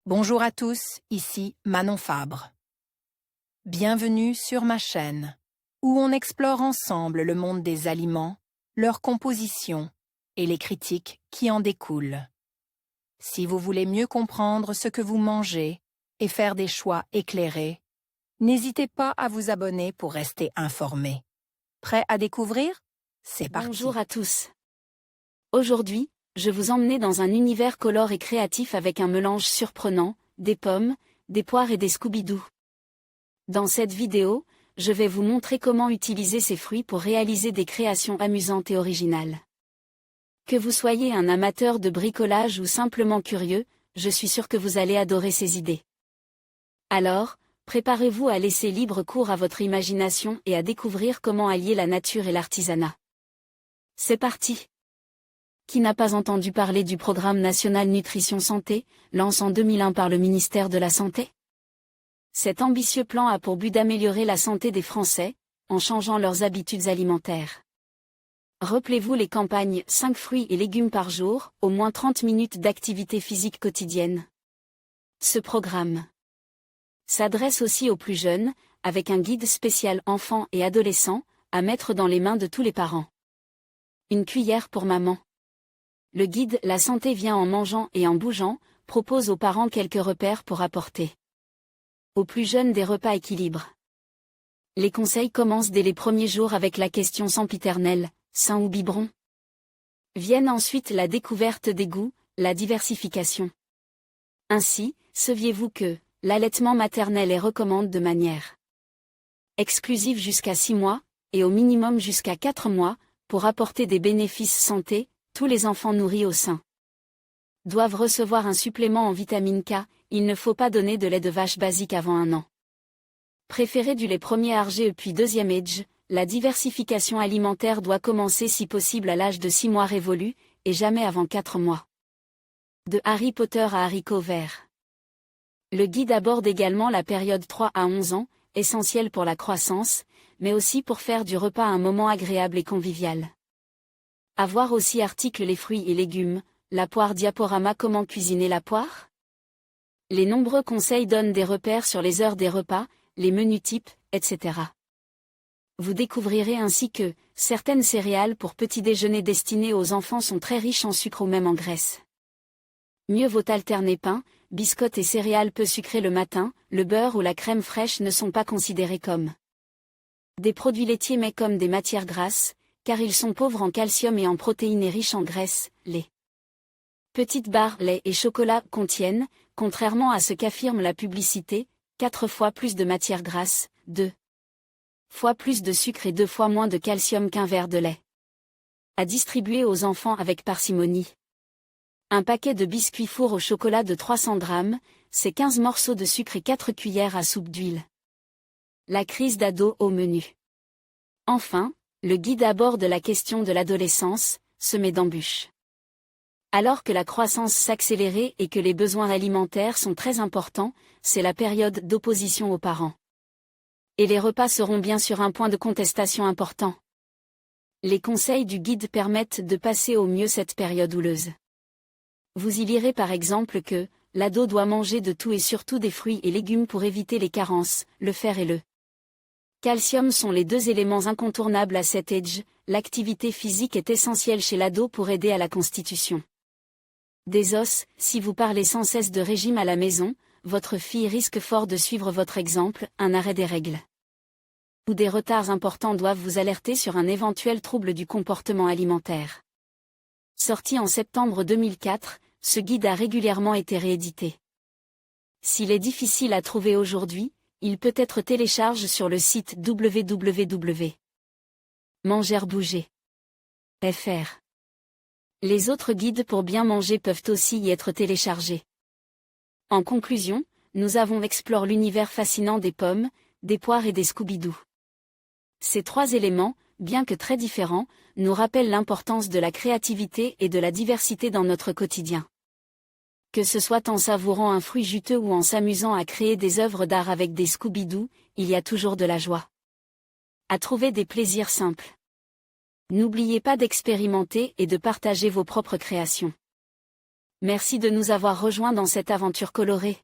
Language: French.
Bonjour à tous, ici Manon Fabre. Bienvenue sur ma chaîne, où on explore ensemble le monde des aliments, leur composition et les critiques qui en découlent. Si vous voulez mieux comprendre ce que vous mangez et faire des choix éclairés, n'hésitez pas à vous abonner pour rester informé. Prêt à découvrir? C'est parti. Bonjour à tous. Aujourd'hui, je vous emmène dans un univers colore et créatif avec un mélange surprenant, des pommes, des poires et des Scooby-Doo. Dans cette vidéo, je vais vous montrer comment utiliser ces fruits pour réaliser des créations amusantes et originales. Que vous soyez un amateur de bricolage ou simplement curieux, je suis sûr que vous allez adorer ces idées. Alors, préparez-vous à laisser libre cours à votre imagination et à découvrir comment allier la nature et l'artisanat. C'est parti! Qui n'a pas entendu parler du Programme national nutrition santé, lancé en 2001 par le ministère de la Santé? Cet ambitieux plan a pour but d'améliorer la santé des Français, en changeant leurs habitudes alimentaires. Rappelez-vous les campagnes 5 fruits et légumes par jour, au moins 30 minutes d'activité physique quotidienne. Ce programme s'adresse aussi aux plus jeunes, avec un guide spécial enfants et adolescents, à mettre dans les mains de tous les parents. Une cuillère pour maman. Le guide La santé vient en mangeant et en bougeant propose aux parents quelques repères pour apporter aux plus jeunes des repas équilibrés. Les conseils commencent dès les premiers jours avec la question sempiternelle, sein ou biberon? Viennent ensuite la découverte des goûts, la diversification. Ainsi, saviez-vous que l'allaitement maternel est recommandé de manière exclusive jusqu'à 6 mois, et au minimum jusqu'à 4 mois, pour apporter des bénéfices santé? Tous les enfants nourris au sein doivent recevoir un supplément en vitamine K, il ne faut pas donner de lait de vache basique avant 1 an. Préférez du lait premier âgé puis deuxième âge, la diversification alimentaire doit commencer si possible à l'âge de 6 mois révolus, et jamais avant 4 mois. De Harry Potter à haricots verts. Le guide aborde également la période 3 à 11 ans, essentielle pour la croissance, mais aussi pour faire du repas un moment agréable et convivial. À voir aussi article les fruits et légumes, la poire diaporama comment cuisiner la poire? Les nombreux conseils donnent des repères sur les heures des repas, les menus types, etc. Vous découvrirez ainsi que certaines céréales pour petit déjeuner destinées aux enfants sont très riches en sucre ou même en graisse. Mieux vaut alterner pain, biscottes et céréales peu sucrées le matin, le beurre ou la crème fraîche ne sont pas considérés comme des produits laitiers mais comme des matières grasses, car ils sont pauvres en calcium et en protéines et riches en graisse. Les petites barres lait et chocolat contiennent, contrairement à ce qu'affirme la publicité, 4 fois plus de matières grasses, 2 fois plus de sucre et 2 fois moins de calcium qu'un verre de lait. À distribuer aux enfants avec parcimonie. Un paquet de biscuits four au chocolat de 300 grammes, c'est 15 morceaux de sucre et 4 cuillères à soupe d'huile. La crise d'ado au menu. Enfin, le guide aborde la question de l'adolescence, semée d'embûches. Alors que la croissance s'accélérait et que les besoins alimentaires sont très importants, c'est la période d'opposition aux parents. Et les repas seront bien sûr un point de contestation important. Les conseils du guide permettent de passer au mieux cette période houleuse. Vous y lirez par exemple que l'ado doit manger de tout et surtout des fruits et légumes pour éviter les carences, le fer et le calcium sont les 2 éléments incontournables à cet âge, l'activité physique est essentielle chez l'ado pour aider à la constitution des os. Si vous parlez sans cesse de régime à la maison, votre fille risque fort de suivre votre exemple, un arrêt des règles ou des retards importants doivent vous alerter sur un éventuel trouble du comportement alimentaire. Sorti en septembre 2004, ce guide a régulièrement été réédité. S'il est difficile à trouver aujourd'hui, il peut être téléchargé sur le site www.mangerbouger.fr. Les autres guides pour bien manger peuvent aussi y être téléchargés. En conclusion, nous avons exploré l'univers fascinant des pommes, des poires et des Scooby-Doo. Ces 3 éléments, bien que très différents, nous rappellent l'importance de la créativité et de la diversité dans notre quotidien. Que ce soit en savourant un fruit juteux ou en s'amusant à créer des œuvres d'art avec des Scooby-Doo, il y a toujours de la joie à trouver des plaisirs simples. N'oubliez pas d'expérimenter et de partager vos propres créations. Merci de nous avoir rejoints dans cette aventure colorée.